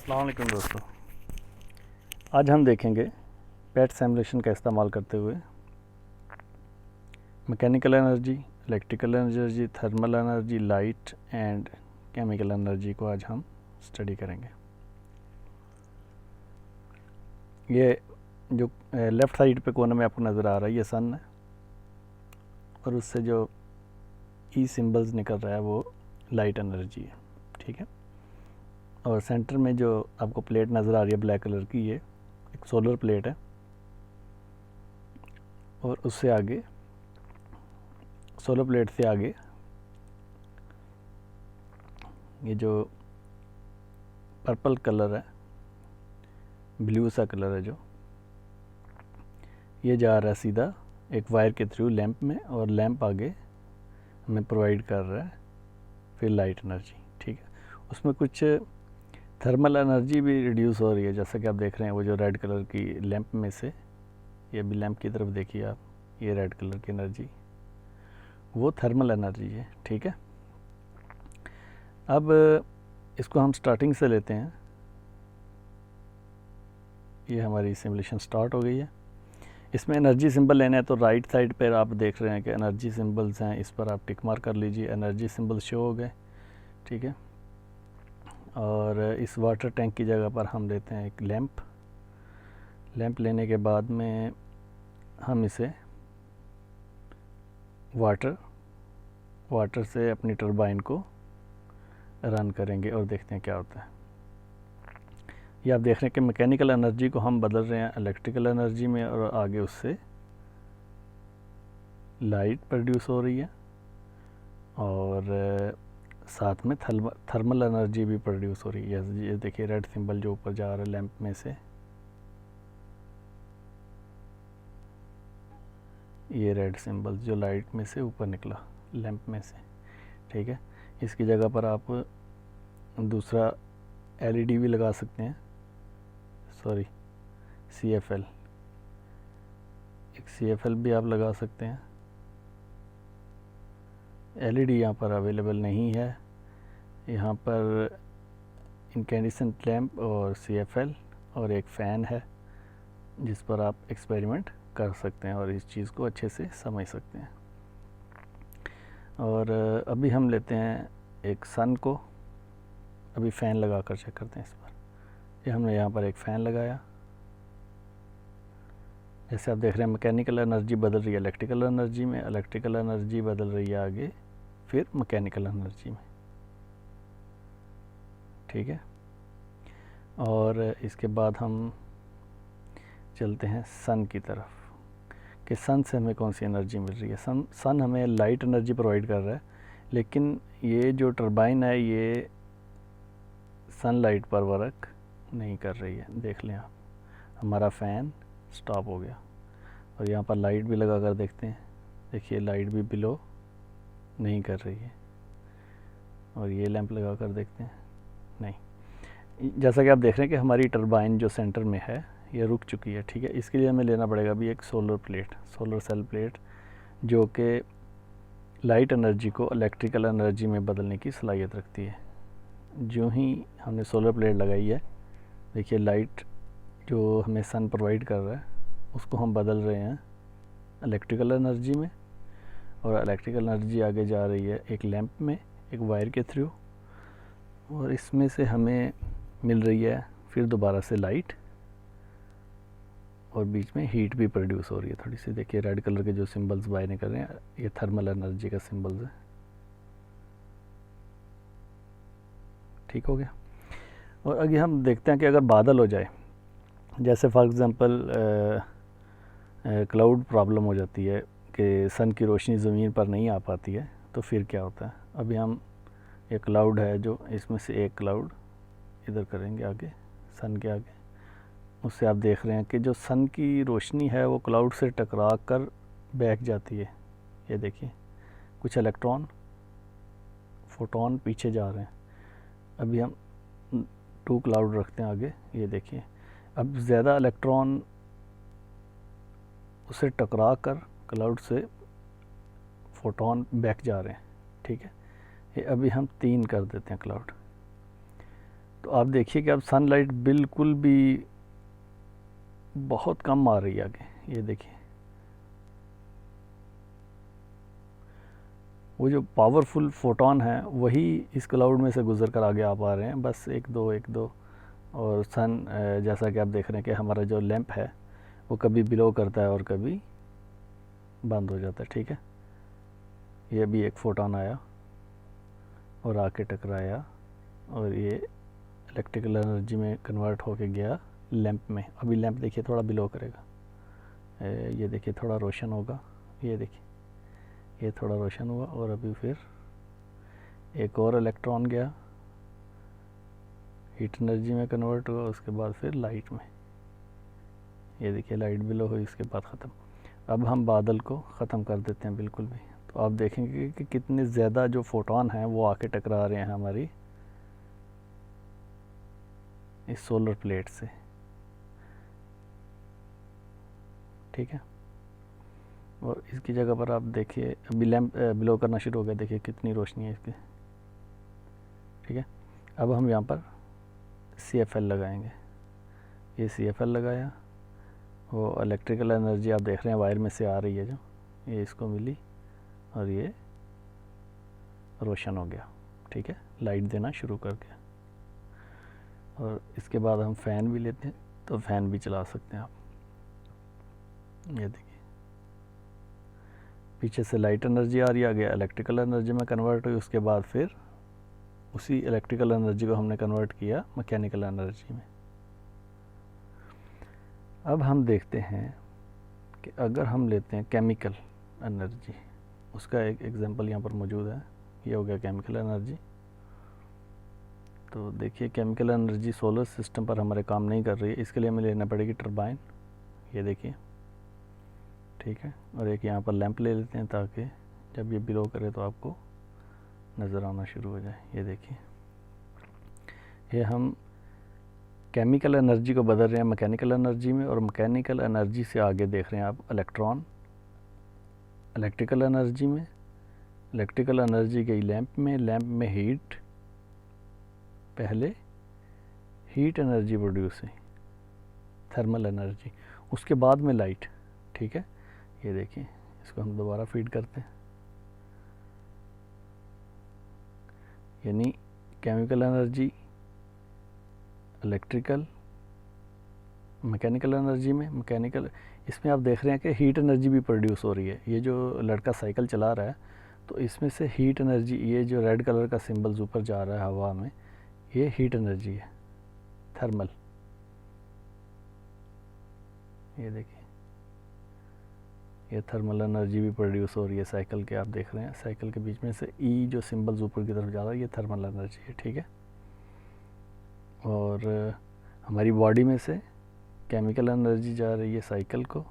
अस्सलाम वालेकुम दोस्तों, आज हम देखेंगे पैट सिमुलेशन का इस्तेमाल करते हुए mechanical energy, electrical energy, thermal energy, light and chemical energy को आज हम स्टडी करेंगे। ये जो लेफ़्ट साइड पे कोने में आपको नज़र आ रहा है ये सन है और उससे जो ई सिंबल्स निकल रहा है वो लाइट एनर्जी है, ठीक है। और सेंटर में जो आपको प्लेट नज़र आ रही है ब्लैक कलर की, ये एक सोलर प्लेट है और उससे आगे, सोलर प्लेट से आगे ये जो पर्पल कलर है, ब्लू सा कलर है जो, ये जा रहा है सीधा एक वायर के थ्रू लैंप में और लैंप आगे हमें प्रोवाइड कर रहा है फिर लाइट एनर्जी, ठीक है। उसमें कुछ थर्मल एनर्जी भी रिड्यूस हो रही है, जैसा कि आप देख रहे हैं वो जो रेड कलर की लैंप में से, ये भी लैंप की तरफ देखिए आप, ये रेड कलर की एनर्जी वो थर्मल एनर्जी है, ठीक है। अब इसको हम स्टार्टिंग से लेते हैं। ये हमारी सिमुलेशन स्टार्ट हो गई है। इसमें एनर्जी सिंबल लेना है तो राइट साइड पर आप देख रहे हैं कि एनर्जी सिंबल्स हैं, इस पर आप टिक मार्क कर लीजिए। एनर्जी सिंबल शो हो गए, ठीक है। और इस वाटर टैंक की जगह पर हम लेते हैं एक लैंप लेने के बाद में हम इसे वाटर से अपनी टरबाइन को रन करेंगे और देखते हैं क्या होता है। ये आप देख रहे हैं कि मैकेनिकल एनर्जी को हम बदल रहे हैं इलेक्ट्रिकल एनर्जी में और आगे उससे लाइट प्रोड्यूस हो रही है और साथ में थर्मल एनर्जी भी प्रोड्यूस हो रही है। ये देखिए रेड सिंबल जो ऊपर जा रहा है लैंप में से, ये रेड सिंबल जो लाइट में से ऊपर निकला लैंप में से, ठीक है। इसकी जगह पर आप दूसरा एलईडी भी लगा सकते हैं, सॉरी सीएफएल, एक सीएफएल भी आप लगा सकते हैं। एलईडी यहाँ पर अवेलेबल नहीं है। यहाँ पर इनकैंडेसेंट लैंप और सीएफएल और एक फ़ैन है जिस पर आप एक्सपेरिमेंट कर सकते हैं और इस चीज़ को अच्छे से समझ सकते हैं। और अभी हम लेते हैं एक सन को, अभी फ़ैन लगा कर चेक करते हैं इस पर। ये हमने यहाँ पर एक फ़ैन लगाया, जैसे आप देख रहे हैं मैकेनिकल एनर्जी बदल रही है इलेक्ट्रिकल एनर्जी में, इलेक्ट्रिकल एनर्जी बदल रही है आगे फिर मैकेनिकल एनर्जी में, ठीक है। और इसके बाद हम चलते हैं सन की तरफ कि सन से हमें कौन सी एनर्जी मिल रही है। सन हमें लाइट एनर्जी प्रोवाइड कर रहा है, लेकिन ये जो टरबाइन है ये सनलाइट पर वर्क नहीं कर रही है। देख लें आप, हमारा फ़ैन स्टॉप हो गया और यहाँ पर लाइट भी लगा कर देखते हैं। देखिए लाइट भी बिलो नहीं कर रही है और ये लैंप लगा कर देखते हैं, नहीं। जैसा कि आप देख रहे हैं कि हमारी टरबाइन जो सेंटर में है ये रुक चुकी है, ठीक है। इसके लिए हमें लेना पड़ेगा अभी एक सोलर सेल प्लेट जो कि लाइट एनर्जी को इलेक्ट्रिकल एनर्जी में बदलने की सलाहियत रखती है। जो ही हमने सोलर प्लेट लगाई है, देखिए लाइट जो हमें सन प्रोवाइड कर रहा है उसको हम बदल रहे हैं इलेक्ट्रिकल एनर्जी में और इलेक्ट्रिकल एनर्जी आगे जा रही है एक लैंप में एक वायर के थ्रू और इसमें से हमें मिल रही है फिर दोबारा से लाइट और बीच में हीट भी प्रोड्यूस हो रही है थोड़ी सी। देखिए रेड कलर के जो सिंबल्स बाहर निकल रहे हैं ये थर्मल एनर्जी का सिंबल्स है, ठीक हो गया। और आगे हम देखते हैं कि अगर बादल हो जाए, जैसे फॉर एग्ज़ाम्पल क्लाउड प्रॉब्लम हो जाती है कि सन की रोशनी ज़मीन पर नहीं आ पाती है, तो फिर क्या होता है। अभी हम ये क्लाउड है जो, इसमें से एक क्लाउड इधर करेंगे आगे सन के आगे, उससे आप देख रहे हैं कि जो सन की रोशनी है वो क्लाउड से टकरा कर बैठ जाती है। ये देखिए कुछ इलेक्ट्रॉन फोटोन पीछे जा रहे हैं। अभी हम 2 क्लाउड रखते हैं आगे, ये देखिए अब ज़्यादा इलेक्ट्रॉन उसे टकरा कर क्लाउड से फोटोन बैक जा रहे हैं, ठीक है। ये अभी हम 3 कर देते हैं क्लाउड। तो आप देखिए कि अब सनलाइट बिल्कुल भी बहुत कम आ रही है आगे, ये देखिए वो जो पावरफुल फोटोन है वही इस क्लाउड में से गुजर कर आगे आ पा रहे हैं, बस एक दो। और सन जैसा कि आप देख रहे हैं कि हमारा जो लैंप है वो कभी बिलो करता है और कभी बंद हो जाता है, ठीक है। ये भी एक फोटोन आया और आके टकराया और ये इलेक्ट्रिकल एनर्जी में कन्वर्ट होके गया लैंप में। अभी लैंप देखिए थोड़ा बिलो करेगा, ये देखिए थोड़ा रोशन होगा, ये देखिए ये थोड़ा रोशन हुआ और अभी फिर एक और इलेक्ट्रॉन गया, हीट एनर्जी में कन्वर्ट हुआ, उसके बाद फिर लाइट में, ये देखिए लाइट बिलो हुई, इसके बाद ख़त्म। अब हम बादल को ख़त्म कर देते हैं बिल्कुल भी, तो आप देखेंगे कि कितने ज़्यादा जो फोटोन हैं वो आके टकरा रहे हैं हमारी इस सोलर प्लेट से, ठीक है। और इसकी जगह पर आप देखिए अभी लैंप बिलो करना शुरू हो गया, देखिए कितनी रोशनी है इसकी, ठीक है। अब हम यहाँ पर CFL लगाएंगे, ये CFL लगाया, वो इलेक्ट्रिकल एनर्जी आप देख रहे हैं वायर में से आ रही है जो, ये इसको मिली और ये रोशन हो गया, ठीक है, लाइट देना शुरू कर गया। और इसके बाद हम फ़ैन भी लेते हैं, तो फ़ैन भी चला सकते हैं आप, ये देखिए पीछे से लाइट एनर्जी आ रही है, आगे इलेक्ट्रिकल एनर्जी में कन्वर्ट हुई, उसके बाद फिर उसी इलेक्ट्रिकल एनर्जी को हमने कन्वर्ट किया मैकेनिकल एनर्जी में। अब हम देखते हैं कि अगर हम लेते हैं केमिकल एनर्जी, उसका एक एग्जांपल यहाँ पर मौजूद है, ये हो गया केमिकल एनर्जी। तो देखिए केमिकल एनर्जी सोलर सिस्टम पर हमारे काम नहीं कर रही है, इसके लिए हमें लेना पड़ेगी टरबाइन, ये देखिए, ठीक है। और एक यहाँ पर लैंप ले लेते हैं ताकि जब ये बिलो करे तो आपको नज़र आना शुरू हो जाए, ये देखिए ये हम केमिकल एनर्जी को बदल रहे हैं मैकेनिकल एनर्जी में, और मैकेनिकल एनर्जी से आगे देख रहे हैं आप इलेक्ट्रॉन इलेक्ट्रिकल एनर्जी में, इलेक्ट्रिकल एनर्जी गई लैंप में हीट, पहले हीट एनर्जी प्रोड्यूस हुई थर्मल एनर्जी, उसके बाद में लाइट, ठीक है। ये देखिए इसको हम दोबारा फीड करते हैं, यानी chemical energy electrical mechanical energy में, मैकेनिकल इसमें आप देख रहे हैं कि हीट एनर्जी भी प्रोड्यूस हो रही है। ये जो लड़का साइकिल चला रहा है तो इसमें से हीट एनर्जी, ये जो रेड कलर का सिंबल्स ऊपर जा रहा है हवा में, ये हीट एनर्जी है थर्मल, ये देखिए ये थर्मल एनर्जी भी प्रोड्यूस हो रही है साइकिल के, आप देख रहे हैं साइकिल के बीच में से ई जो सिंबल्स ऊपर की तरफ जा रहा है, ये थर्मल एनर्जी है, ठीक है। और हमारी बॉडी में से केमिकल एनर्जी जा रही है साइकिल को,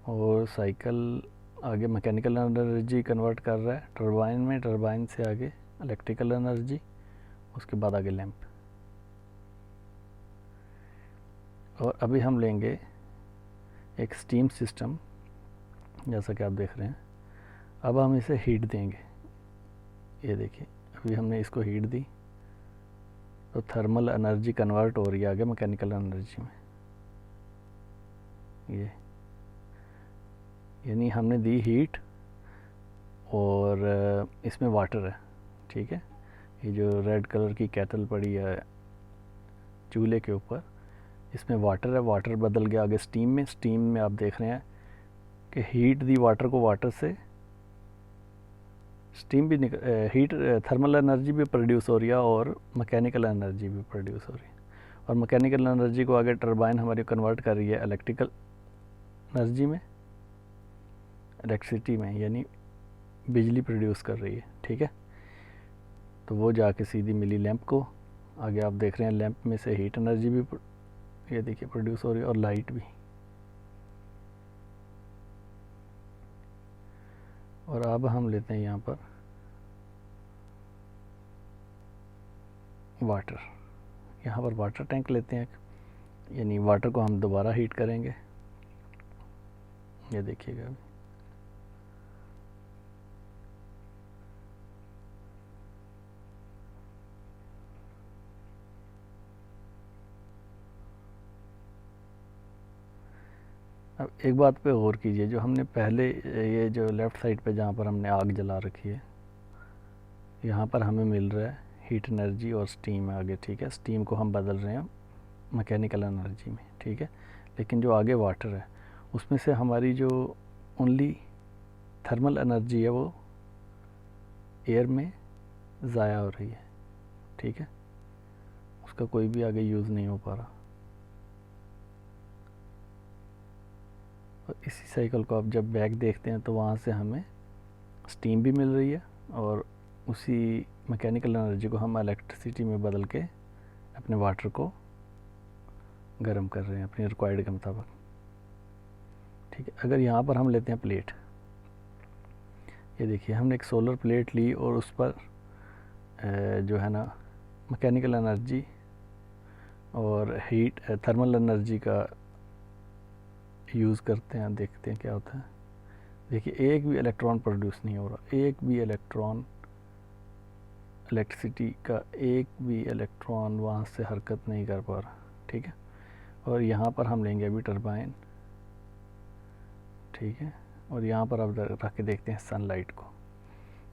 और साइकिल आगे मैकेनिकल एनर्जी कन्वर्ट कर रहा है टरबाइन में, टरबाइन से आगे इलेक्ट्रिकल एनर्जी, उसके बाद आगे लैंप। और अभी हम लेंगे एक स्टीम सिस्टम, जैसा कि आप देख रहे हैं। अब हम इसे हीट देंगे, ये देखिए अभी हमने इसको हीट दी तो थर्मल एनर्जी कन्वर्ट हो रही है आगे मैकेनिकल एनर्जी में, ये यानी हमने दी हीट और इसमें वाटर है, ठीक है। ये जो रेड कलर की केटल पड़ी है चूल्हे के ऊपर, इसमें वाटर है, वाटर बदल गया आगे स्टीम में, स्टीम में आप देख रहे हैं कि हीट दी वाटर को, वाटर से स्टीम भी हीट थर्मल एनर्जी भी प्रोड्यूस हो रही है और मैकेनिकल एनर्जी भी प्रोड्यूस हो रही है। और मैकेनिकल एनर्जी को आगे टरबाइन हमारी कन्वर्ट कर रही है इलेक्ट्रिकल एनर्जी में, इलेक्ट्रिसिटी में, यानी बिजली प्रोड्यूस कर रही है, ठीक है। तो वो जाके सीधी मिली लैंप को, आगे आप देख रहे हैं लैंप में से हीट एनर्जी भी ये देखिए प्रोड्यूस हो रही है और लाइट भी। और अब हम लेते हैं यहाँ पर वाटर, यहाँ पर वाटर टैंक लेते हैं, यानी वाटर को हम दोबारा हीट करेंगे, ये देखिएगा अभी अब एक बात पे गौर कीजिए, जो हमने पहले ये जो लेफ़्ट साइड पे जहाँ पर हमने आग जला रखी है, यहाँ पर हमें मिल रहा है हीट एनर्जी और स्टीम आगे, ठीक है। स्टीम को हम बदल रहे हैं मैकेनिकल एनर्जी में, ठीक है। लेकिन जो आगे वाटर है उसमें से हमारी जो ओनली थर्मल एनर्जी है वो एयर में ज़ाया हो रही है, ठीक है। उसका कोई भी आगे यूज़ नहीं हो पा रहा। और इसी साइकिल को आप जब बैक देखते हैं तो वहाँ से हमें स्टीम भी मिल रही है और उसी मैकेनिकल एनर्जी को हम इलेक्ट्रिसिटी में बदल के अपने वाटर को गर्म कर रहे हैं अपनी रिक्वायर्ड के मुताबिक, ठीक है। अगर यहाँ पर हम लेते हैं प्लेट, ये देखिए हमने एक सोलर प्लेट ली और उस पर जो है ना मैकेनिकल एनर्जी और हीट थर्मल एनर्जी का यूज़ करते हैं, देखते हैं क्या होता है। देखिए एक भी इलेक्ट्रॉन प्रोड्यूस नहीं हो रहा, एक भी इलेक्ट्रॉन, इलेक्ट्रिसिटी का एक भी इलेक्ट्रॉन वहाँ से हरकत नहीं कर पा रहा, ठीक है। और यहाँ पर हम लेंगे अभी टरबाइन, ठीक है। और यहाँ पर अब रख के देखते हैं सनलाइट को,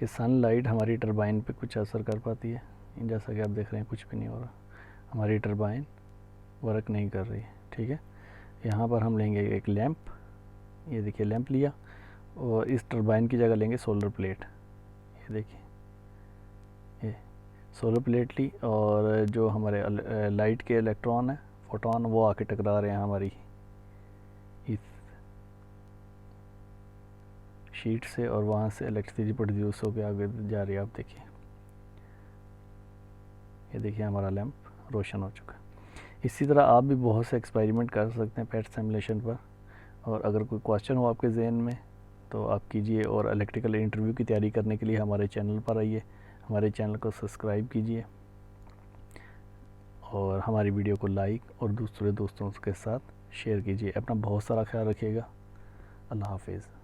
कि सनलाइट हमारी टरबाइन पे कुछ असर कर पाती है। जैसा कि आप देख रहे हैं कुछ भी नहीं हो रहा, हमारी टरबाइन वर्क नहीं कर रही है, ठीक है। यहाँ पर हम लेंगे एक लैंप, ये देखिए लैंप लिया और इस टरबाइन की जगह लेंगे सोलर प्लेट, ये देखिए ये सोलर प्लेट ली और जो हमारे लाइट के इलेक्ट्रॉन है, फोटोन, वो आके टकरा रहे हैं हमारी इस शीट से और वहाँ से इलेक्ट्रिसिटी प्रोड्यूस होकर आगे जा रही है। आप देखिए, ये देखिए हमारा लैंप रोशन हो चुका है। इसी तरह आप भी बहुत से एक्सपेरिमेंट कर सकते हैं पेट सिमुलेशन पर। और अगर कोई क्वेश्चन हो आपके जहन में तो आप कीजिए, और इलेक्ट्रिकल इंटरव्यू की तैयारी करने के लिए हमारे चैनल पर आइए, हमारे चैनल को सब्सक्राइब कीजिए और हमारी वीडियो को लाइक और दूसरे दोस्तों के साथ शेयर कीजिए। अपना बहुत सारा ख्याल रखिएगा। अल्लाह हाफिज़।